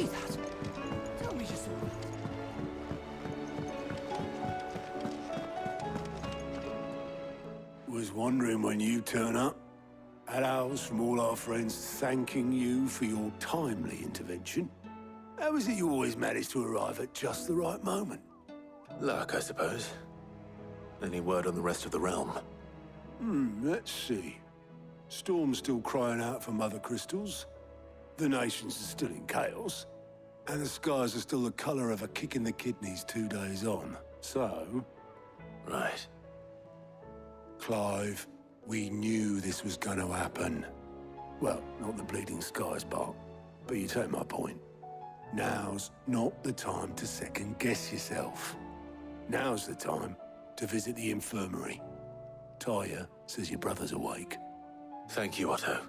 see that? Tell me you saw that. Was wondering when you turn up. Had owls from all our friends thanking you for your timely intervention. How is it you always manage to arrive at just the right moment? Luck, I suppose. Any word on the rest of the realm? Let's see. Storm's still crying out for mother crystals. The nations are still in chaos. And the skies are still the color of a kick in the kidneys 2 days on. So... Right. Clive, we knew this was going to happen. Well, not the bleeding skies part, but you take my point. Now's not the time to second-guess yourself. Now's the time to visit the infirmary. Taya says your brother's awake. Thank you, Otto.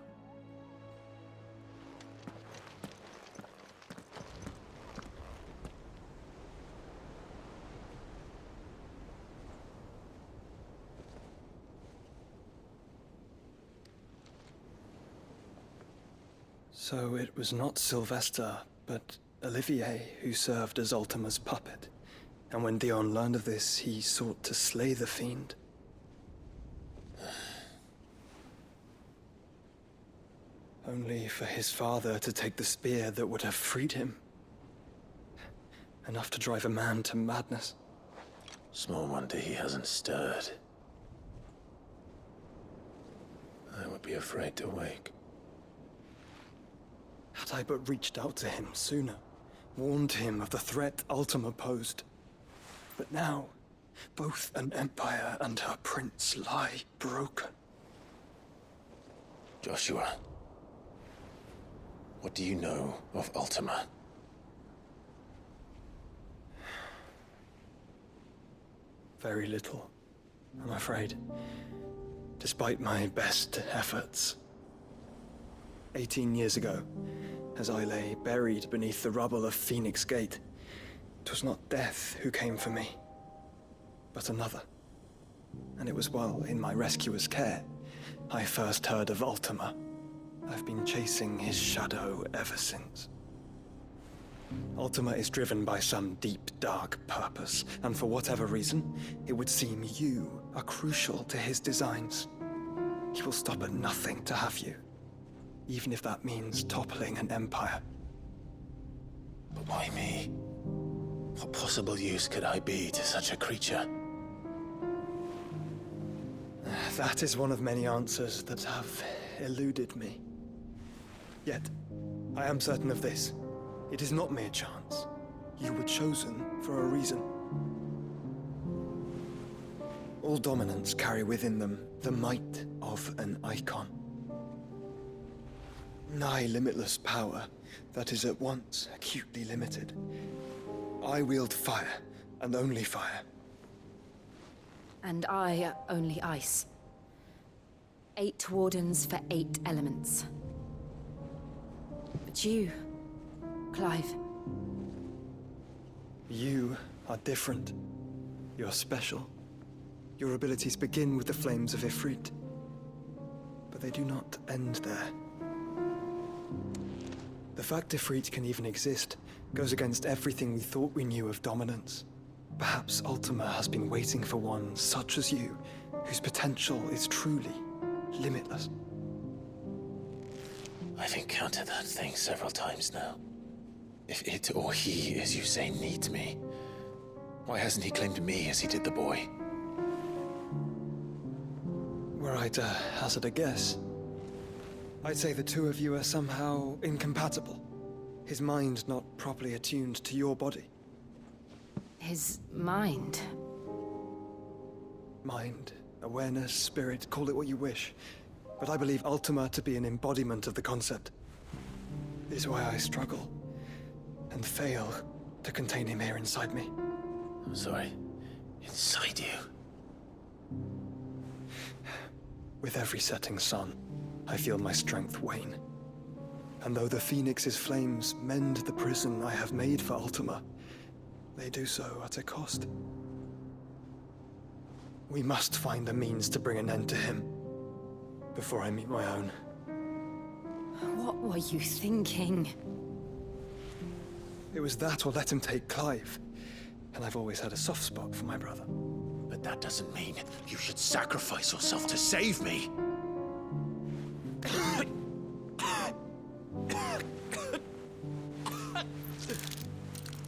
So it was not Sylvester, but Olivier who served as Ultima's puppet. And when Dion learned of this, he sought to slay the fiend. Only for his father to take the spear that would have freed him. Enough to drive a man to madness. Small wonder he hasn't stirred. I would be afraid to wake. Had I but reached out to him sooner, warned him of the threat Ultima posed. But now, both an empire and her prince lie broken. Joshua, what do you know of Ultima? Very little, I'm afraid. Despite my best efforts. 18 years ago, as I lay buried beneath the rubble of Phoenix Gate, it was not death who came for me, but another. And it was while in my rescuer's care, I first heard of Ultima. I've been chasing his shadow ever since. Ultima is driven by some deep, dark purpose, and for whatever reason, it would seem you are crucial to his designs. He will stop at nothing to have you, even if that means toppling an empire. But why me? What possible use could I be to such a creature? That is one of many answers that have eluded me. Yet, I am certain of this. It is not mere chance. You were chosen for a reason. All dominants carry within them the might of an icon. Nigh limitless power that is at once acutely limited. I wield fire, and only fire. And I only ice. 8 wardens for 8 elements. But you, Clive. You are different. You're special. Your abilities begin with the flames of Ifrit. But they do not end there. The fact Ifrit can even exist goes against everything we thought we knew of dominance. Perhaps Ultima has been waiting for one such as you, whose potential is truly limitless. I've encountered that thing several times now. If it or he, as you say, needs me, why hasn't he claimed me as he did the boy? Were I to hazard a guess, I'd say the two of you are somehow incompatible. His mind not properly attuned to your body. His mind. Mind, awareness, spirit, call it what you wish. But I believe Ultima to be an embodiment of the concept. It is why I struggle and fail to contain him here inside me. I'm sorry. Inside you? With every setting sun, I feel my strength wane. And though the Phoenix's flames mend the prison I have made for Ultima, they do so at a cost. We must find a means to bring an end to him before I meet my own. What were you thinking? It was that or let him take Clive. And I've always had a soft spot for my brother. But that doesn't mean you should sacrifice yourself to save me.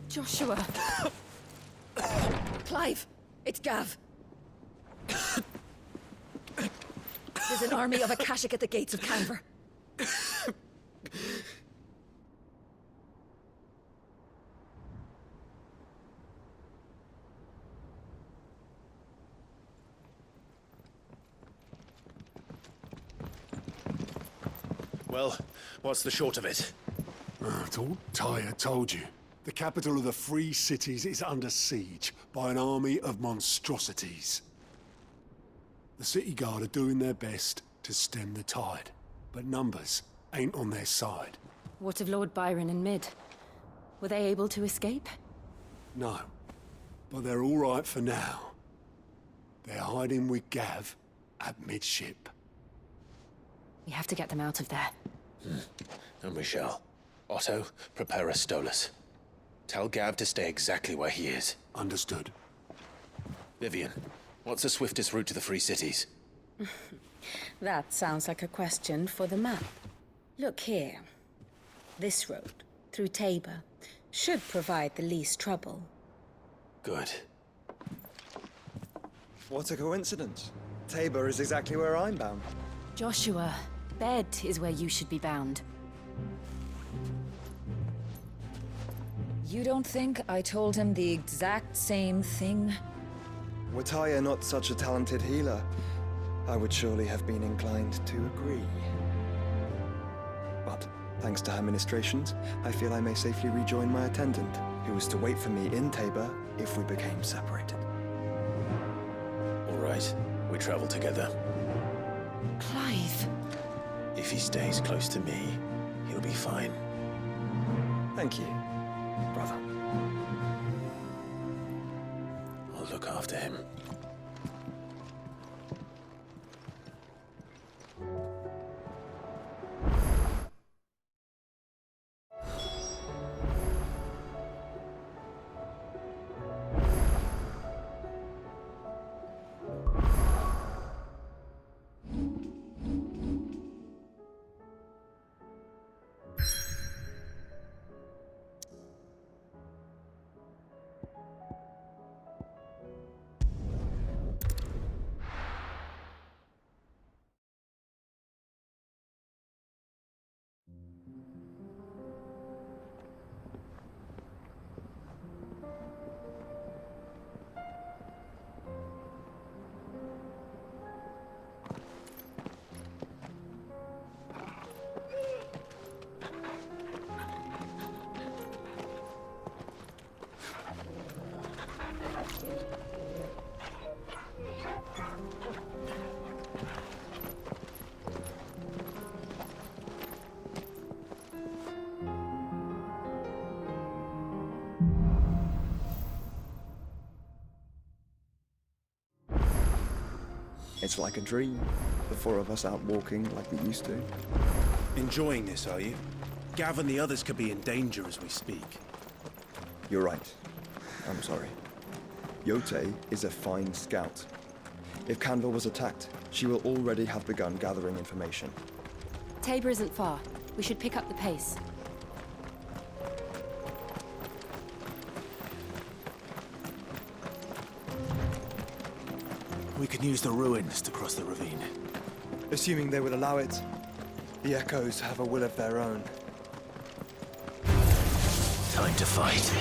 Joshua. Clive, it's Gav. There's an army of Akashic at the gates of Canver. Well, what's the short of it? It's all Tyre told you. The capital of the Free Cities is under siege by an army of monstrosities. The city guard are doing their best to stem the tide, but numbers ain't on their side. What of Lord Byron and Mid? Were they able to escape? No, but they're all right for now. They're hiding with Gav at midship. We have to get them out of there. And we shall. Otto, prepare a Stolas. Tell Gav to stay exactly where he is. Understood. Vivian, what's the swiftest route to the Free Cities? That sounds like a question for the map. Look here. This road, through Tabor, should provide the least trouble. Good. What a coincidence. Tabor is exactly where I'm bound. Joshua, bed is where you should be bound. You don't think I told him the exact same thing? Were Tyre not such a talented healer, I would surely have been inclined to agree. But, thanks to her ministrations, I feel I may safely rejoin my attendant, who was to wait for me in Tabor if we became separated. All right, we travel together. Clive. If he stays close to me, he'll be fine. Thank you, brother. I'll look after him. It's like a dream. The four of us out walking like we used to. Enjoying this, are you? Gav and the others could be in danger as we speak. You're right. I'm sorry. Yote is a fine scout. If Canva was attacked, she will already have begun gathering information. Tabor isn't far. We should pick up the pace. We can use the ruins to cross the ravine. Assuming they will allow it, the Echoes have a will of their own. Time to fight.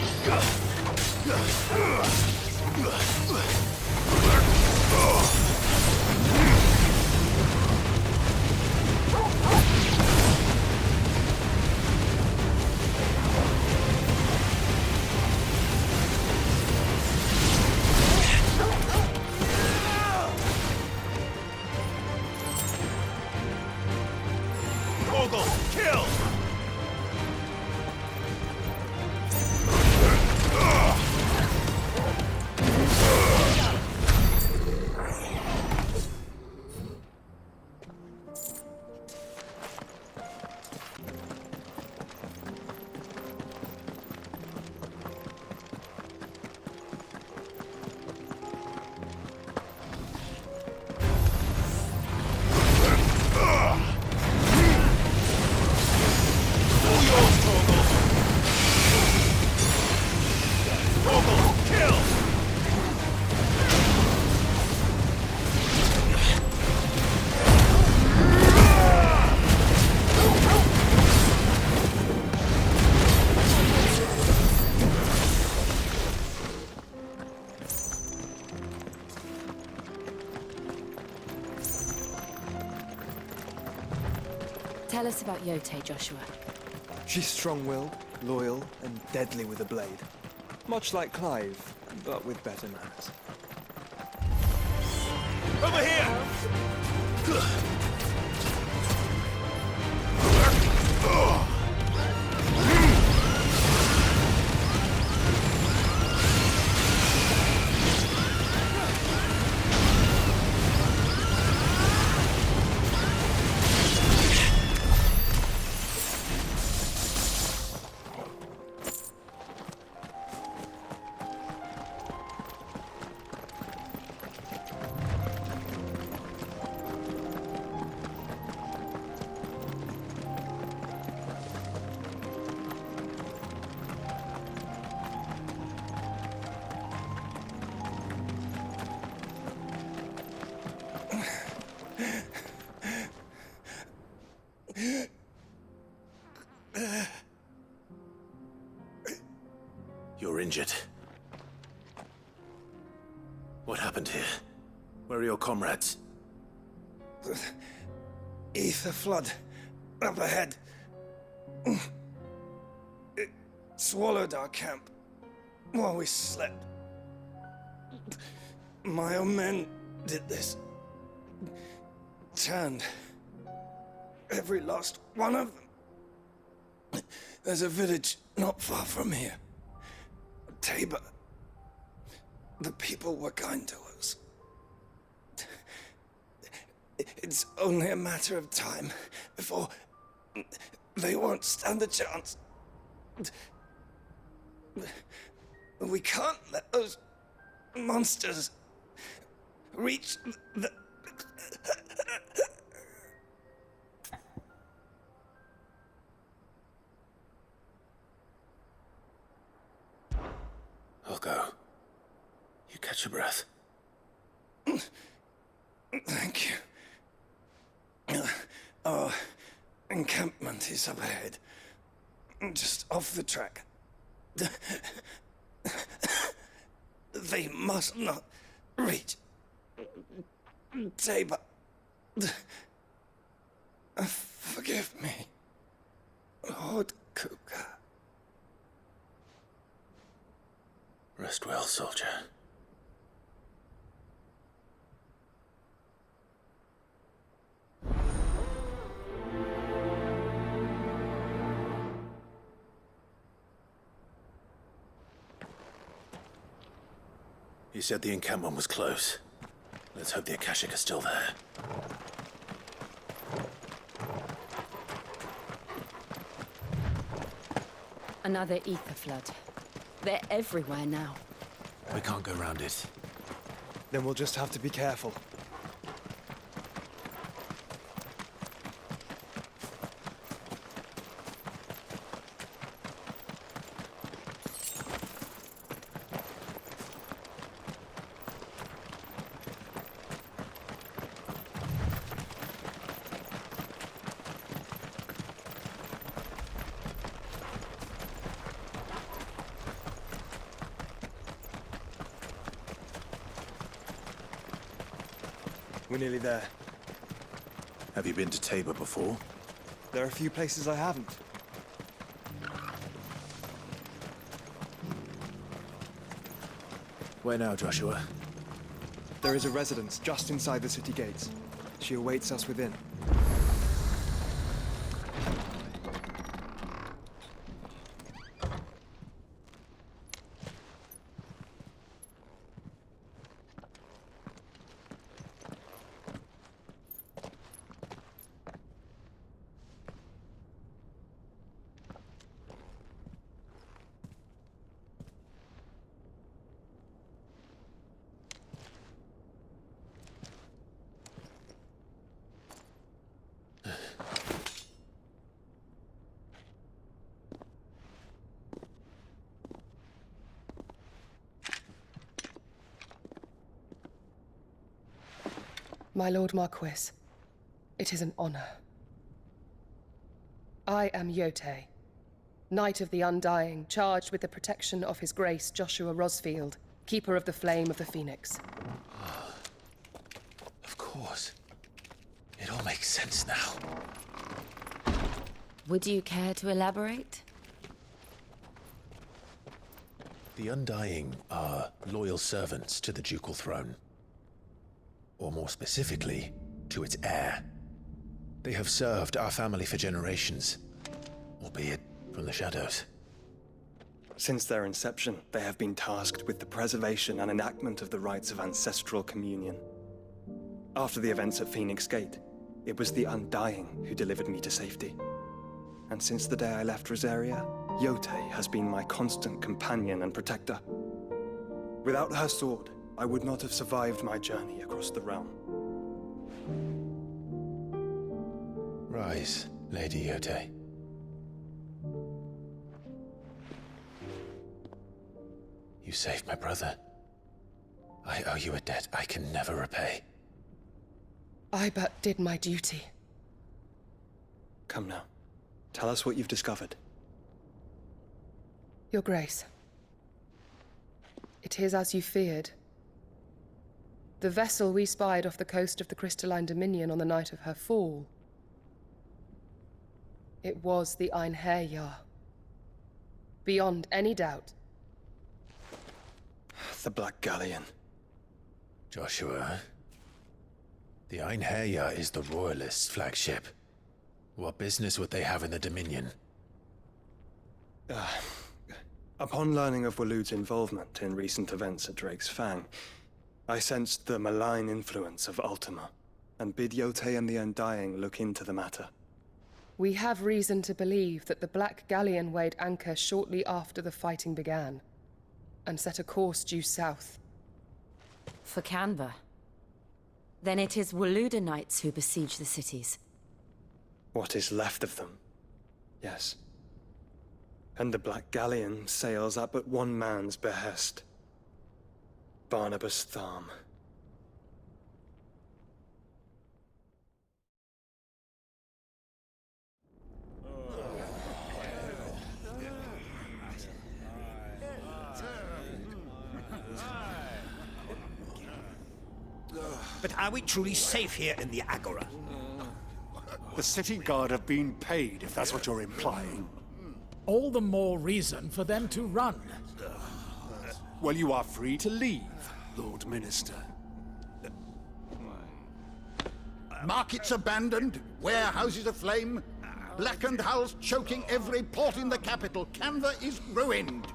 Kill! Tell us about Yote, Joshua. She's strong-willed, loyal, and deadly with a blade. Much like Clive, but with better manners. Over here! You're injured. What happened here? Where are your comrades? Ether flood up ahead. It swallowed our camp while we slept. My own men did this. Turned every last one of them. There's a village not far from here. Tabor. The people were kind to us. It's only a matter of time before they won't stand a chance. We can't let those monsters reach the... I'll go. You catch your breath. Thank you. Our encampment is up ahead. Just off the track. They must not reach Tabor. Forgive me, Lord Kuka. Rest well, soldier. You said the encampment was close. Let's hope the Akashic are still there. Another ether flood. They're everywhere now. We can't go round it. Then we'll just have to be careful. We're nearly there. Have you been to Tabor before? There are a few places I haven't. Where now, Joshua? There is a residence just inside the city gates. She awaits us within. My Lord Marquis, it is an honor. I am Yote, Knight of the Undying, charged with the protection of His Grace Joshua Rosfield, Keeper of the Flame of the Phoenix. Of course. It all makes sense now. Would you care to elaborate? The Undying are loyal servants to the ducal throne. Or more specifically, to its heir. They have served our family for generations, albeit from the shadows. Since their inception, they have been tasked with the preservation and enactment of the rites of ancestral communion. After the events at Phoenix Gate, it was the Undying who delivered me to safety. And since the day I left Rosaria, Yotei has been my constant companion and protector. Without her sword, I would not have survived my journey across the realm. Rise, Lady Yotei. You saved my brother. I owe you a debt I can never repay. I but did my duty. Come now. Tell us what you've discovered. Your Grace. It is as you feared. The vessel we spied off the coast of the Crystalline Dominion on the night of her fall. It was the Einherjar. Beyond any doubt. The Black Galleon. Joshua, the Einherjar is the Royalists' flagship. What business would they have in the Dominion? Upon learning of Waloed's involvement in recent events at Drake's Fang, I sensed the malign influence of Ultima, and bid Yotei and the Undying look into the matter. We have reason to believe that the Black Galleon weighed anchor shortly after the fighting began, and set a course due south. For Canva. Then it is Waloed knights who besiege the cities. What is left of them? Yes. And the Black Galleon sails at but one man's behest. Barnabas Tharm. But are we truly safe here in the Agora? The city guard have been paid, if that's what you're implying. All the more reason for them to run. Well, you are free to leave, Lord Minister. Markets abandoned, warehouses aflame, blackened hulls choking every port in the capital. Canva is ruined.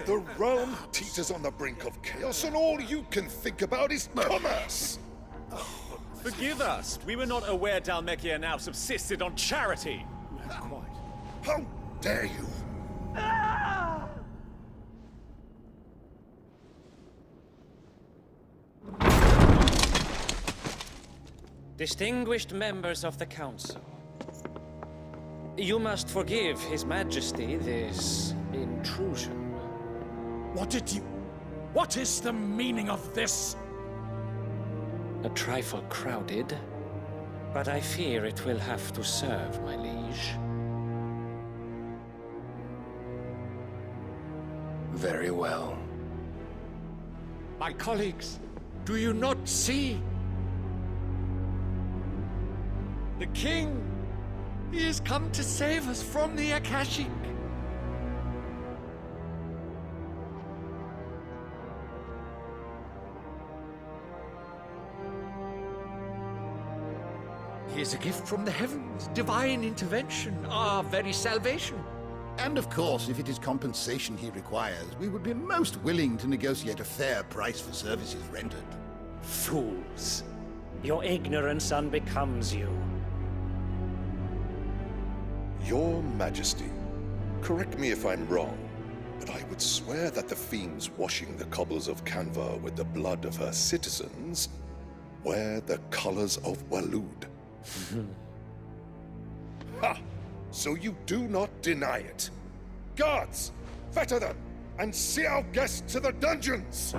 The realm teeters on the brink of chaos, and all you can think about is commerce! Forgive us. We were not aware Dhalmekia now subsisted on charity. How dare you! Distinguished members of the Council, you must forgive His Majesty this intrusion. What is the meaning of this? A trifle crowded, but I fear it will have to serve, my liege. Very well. My colleagues, do you not see? The King! He has come to save us from the Akashic! He is a gift from the heavens, divine intervention, our very salvation. And of course, if it is compensation he requires, we would be most willing to negotiate a fair price for services rendered. Fools! Your ignorance unbecomes you. Your Majesty, correct me if I'm wrong, but I would swear that the fiends washing the cobbles of Canva with the blood of her citizens wear the colors of Waloed. Ha! So you do not deny it. Guards, fetter them, and see our guests to the dungeons!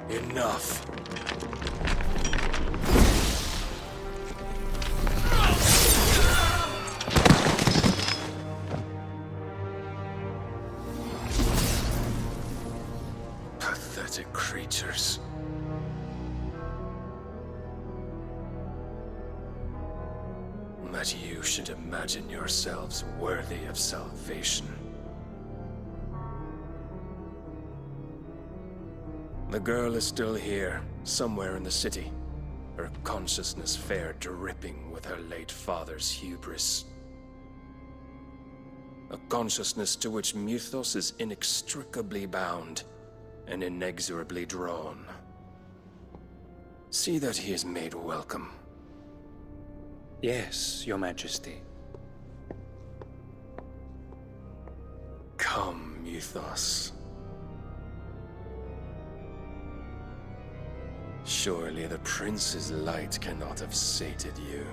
Enough. Pathetic creatures. that you should imagine yourselves worthy of salvation. The girl is still here, somewhere in the city, her consciousness fair dripping with her late father's hubris. A consciousness to which Mythos is inextricably bound and inexorably drawn. See that he is made welcome. Yes, Your Majesty. Come, Mythos. Surely the prince's light cannot have sated you.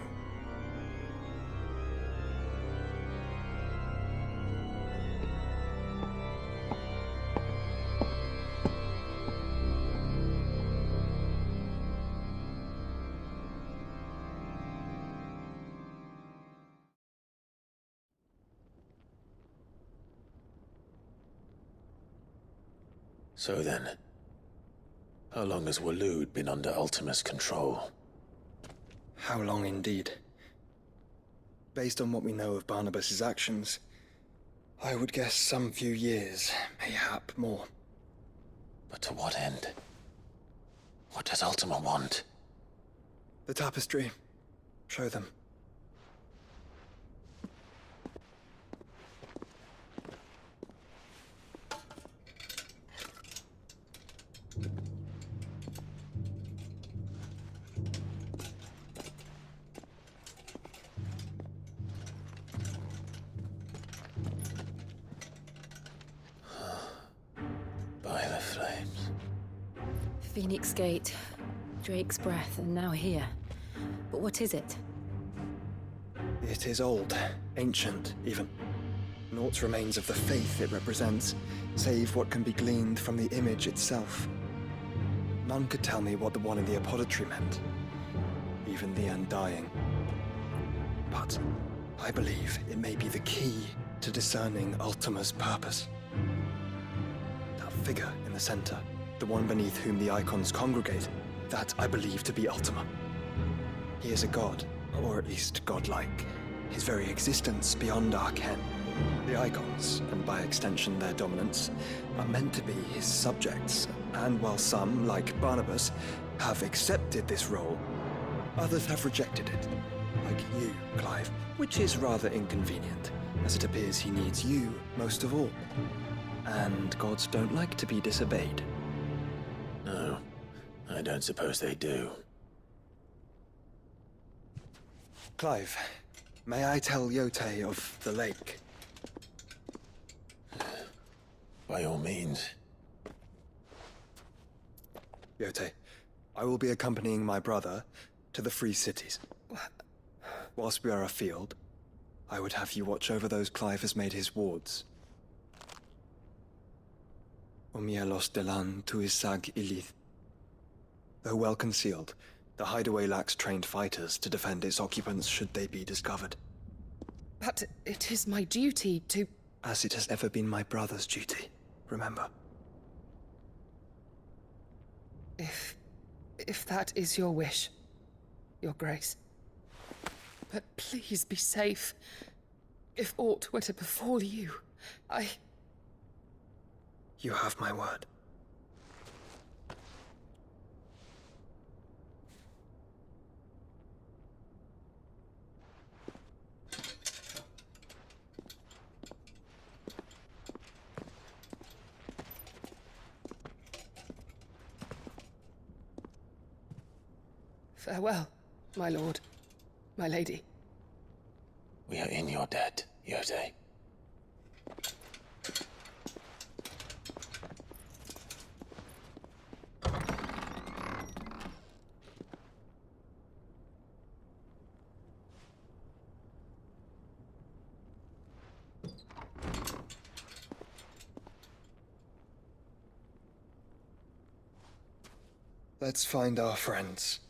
So then, how long has Waloed been under Ultima's control? How long indeed? Based on what we know of Barnabas's actions, I would guess some few years, mayhap more. But to what end? What does Ultima want? The tapestry. Show them. By the flames. Phoenix Gate, Drake's Breath, and now here. But what is it? It is old, ancient, even. Naught remains of the faith it represents, save what can be gleaned from the image itself. None could tell me what the one in the apothecary meant, even the Undying. But I believe it may be the key to discerning Ultima's purpose. That figure in the center, the one beneath whom the icons congregate, that I believe to be Ultima. He is a god, or at least godlike, his very existence beyond our ken. The icons, and by extension their dominants, are meant to be his subjects, and while some, like Barnabas, have accepted this role, others have rejected it, like you, Clive, which is rather inconvenient, as it appears he needs you most of all. And gods don't like to be disobeyed. No, I don't suppose they do. Clive, may I tell Yote of the lake? By all means. Yote, I will be accompanying my brother to the Free Cities. Whilst we are afield, I would have you watch over those Clive has made his wards. Omielos delan tuisag ilith. Though well concealed, the hideaway lacks trained fighters to defend its occupants should they be discovered. But it is my duty to... As it has ever been my brother's duty, remember. If that is your wish, Your Grace. But please be safe. If aught were to befall you, You have my word. Farewell, my lord, my lady. We are in your debt, Yote. Let's find our friends.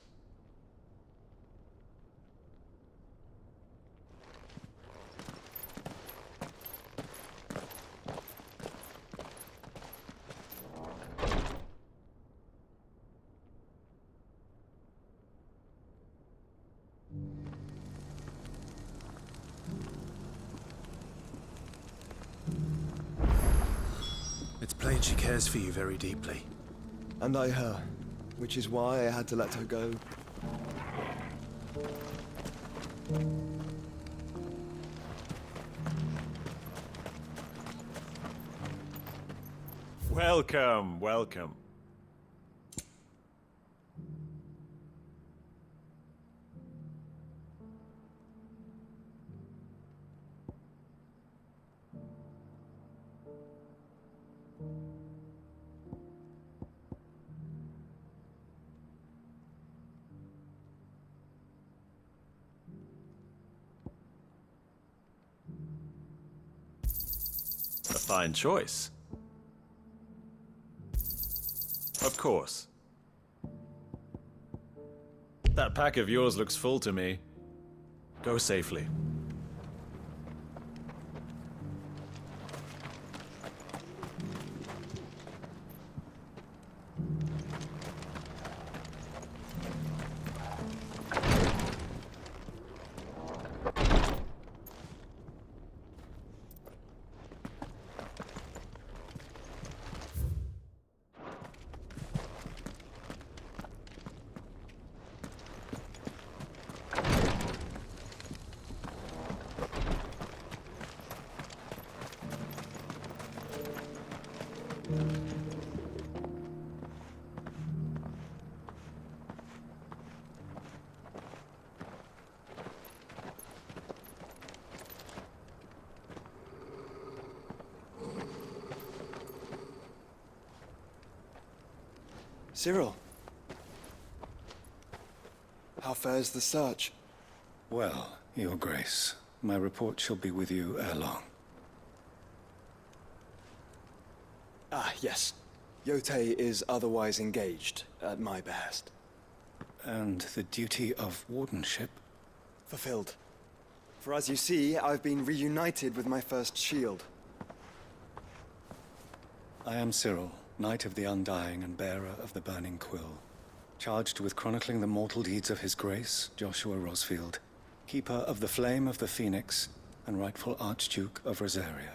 plain she cares for you very deeply. And I her, which is why I had to let her go. Welcome, welcome. A fine choice. Of course. That pack of yours looks full to me. Go safely. Cyril. How fares the search? Well, Your Grace, my report shall be with you ere long. Ah, yes. Yotei is otherwise engaged, at my behest. And the duty of wardenship? Fulfilled. For as you see, I've been reunited with my first shield. I am Cyril, Knight of the Undying and bearer of the Burning Quill, charged with chronicling the mortal deeds of His Grace, Joshua Rosfield, Keeper of the Flame of the Phoenix, and rightful Archduke of Rosaria.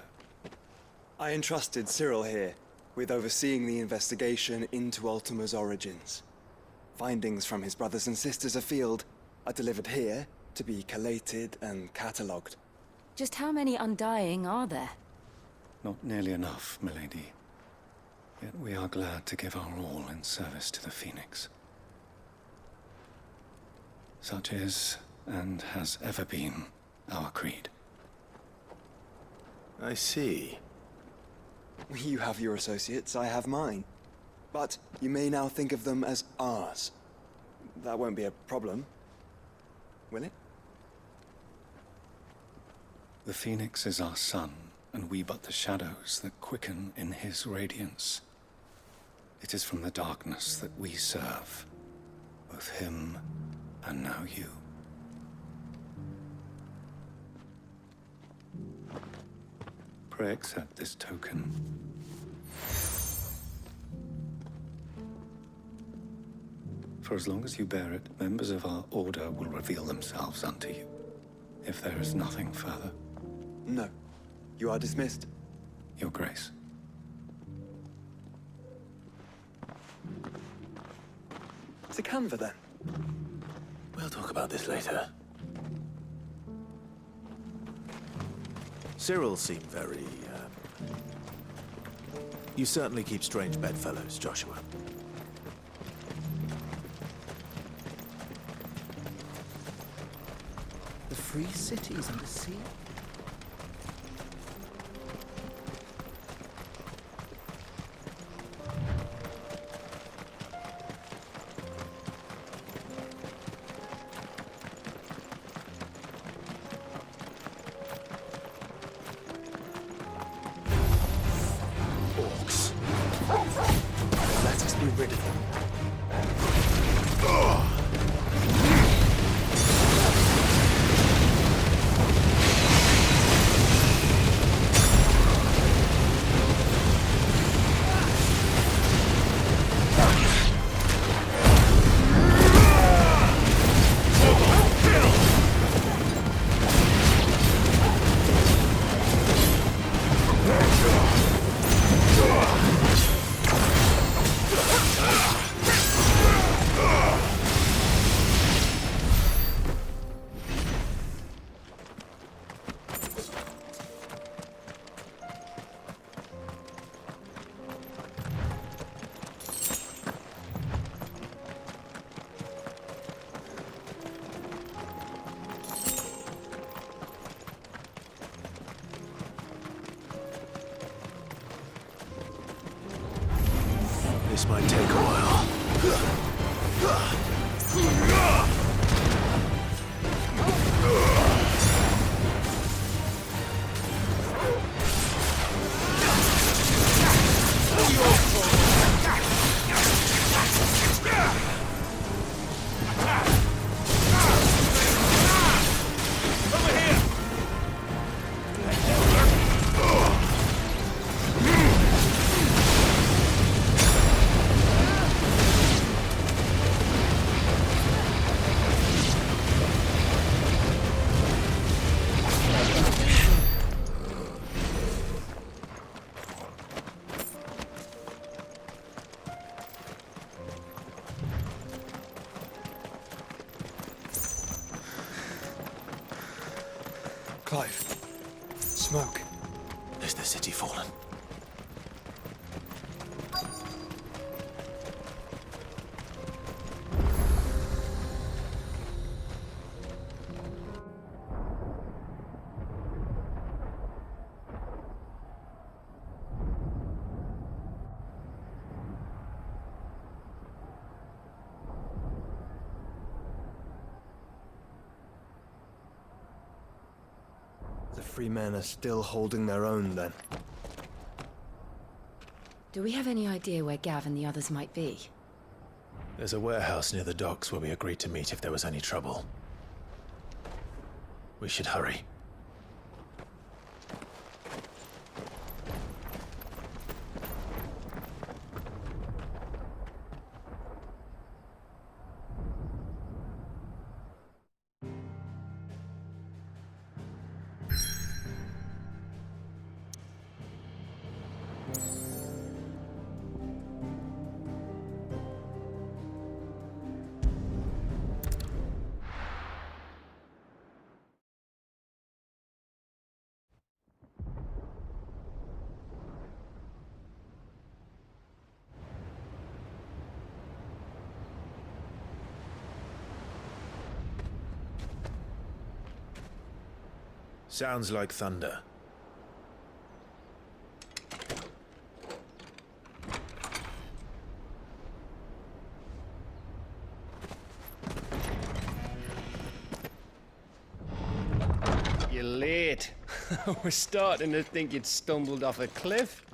I entrusted Cyril here with overseeing the investigation into Ultima's origins. Findings from his brothers and sisters afield are delivered here to be collated and catalogued. Just how many Undying are there? Not nearly enough, milady. Yet we are glad to give our all in service to the Phoenix. Such is, and has ever been, our creed. I see. You have your associates, I have mine. But you may now think of them as ours. That won't be a problem, will it? The Phoenix is our sun, and we but the shadows that quicken in his radiance. It is from the darkness that we serve, both him and now you. Pray accept this token. For as long as you bear it, members of our order will reveal themselves unto you. If there is nothing further. No. You are dismissed. Your Grace. To Canva, then. We'll talk about this later. Cyril seemed very, You certainly keep strange bedfellows, Joshua. The free cities and the sea? Let us be rid of them. This might take a while. Clive. Smoke. Is the city fallen? The free men are still holding their own, then. Do we have any idea where Gav and the others might be? There's a warehouse near the docks where we agreed to meet if there was any trouble. We should hurry. Sounds like thunder. You're late. We're starting to think you'd stumbled off a cliff.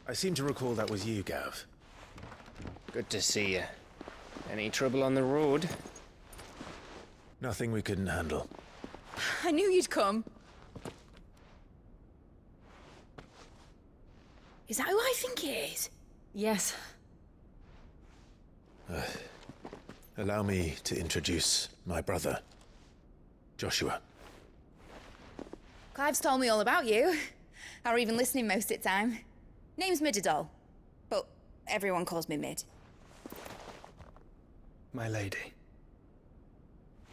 I seem to recall that was you, Gav. Good to see you. Any trouble on the road? Nothing we couldn't handle. I knew you'd come. Is that who I think it is? Yes. Allow me to introduce my brother, Joshua. Clive's told me all about you. Or even listening most of the time. Name's Midadol, but everyone calls me Mid. My lady.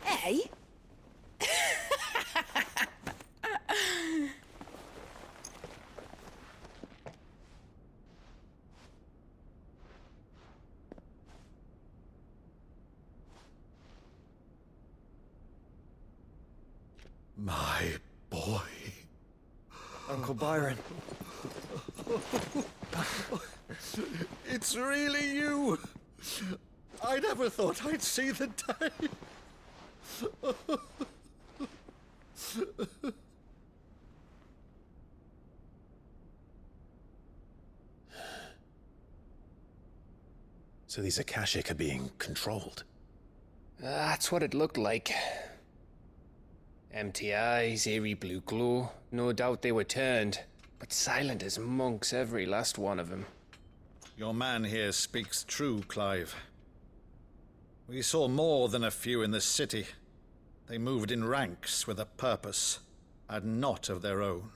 Hey? My boy. Uncle Byron. It's really you. I never thought I'd see the day. So these Akashic are being controlled? That's what it looked like. Empty eyes, eerie blue glow. No doubt they were turned, but silent as monks, every last one of them. Your man here speaks true, Clive. We saw more than a few in the city. They moved in ranks with a purpose, and not of their own.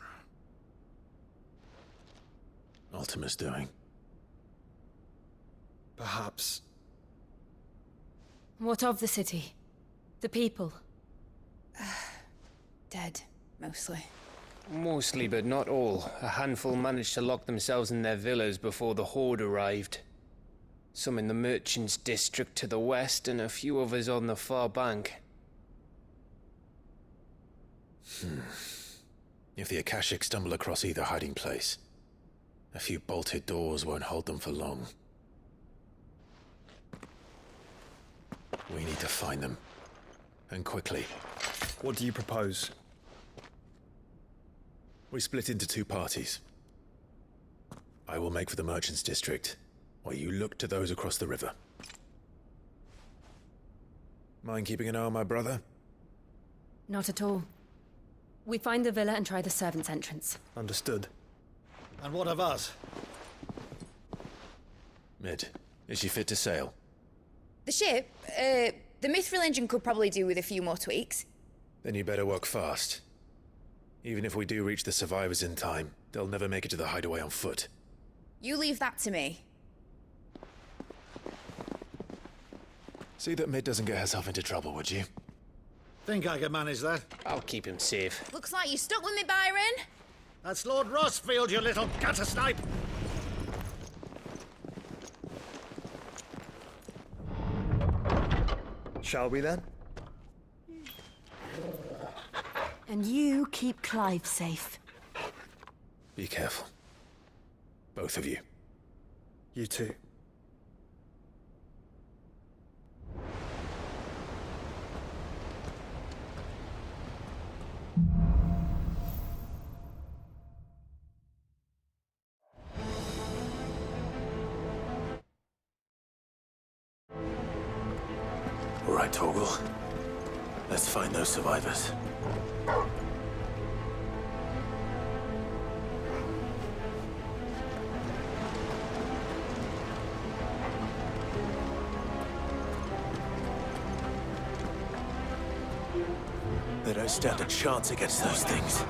Ultima's doing. Perhaps. What of the city? The people? Dead, mostly. Mostly, but not all. A handful managed to lock themselves in their villas before the Horde arrived. Some in the Merchants' District to the west, and a few others on the far bank. If the Akashic stumble across either hiding place, A few bolted doors won't hold them for long. We need to find them. And quickly. What do you propose? We split into two parties. I will make for the Merchants District, while you look to those across the river. Mind keeping an eye on my brother? Not at all. We find the villa and try the servants' entrance. Understood. And what of us? Mid, is she fit to sail? The ship, the Mithril engine could probably do with a few more tweaks. Then you better work fast. Even if we do reach the survivors in time, they'll never make it to the hideaway on foot. You leave that to me. See that Mid doesn't get herself into trouble, would you? Think I can manage that? I'll keep him safe. Looks like you stuck with me, Byron. That's Lord Rossfield, you little gutter snipe! Shall we then? And you keep Clive safe. Be careful. Both of you. You too. All right, Torgal. Let's find those survivors. They don't stand a chance against those things.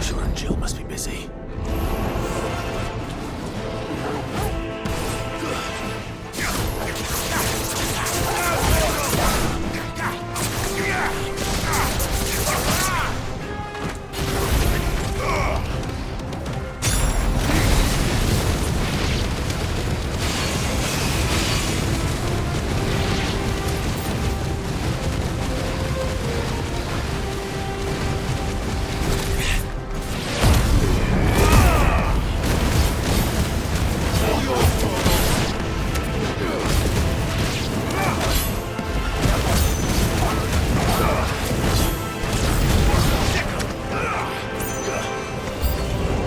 Joshua and Jill must be busy.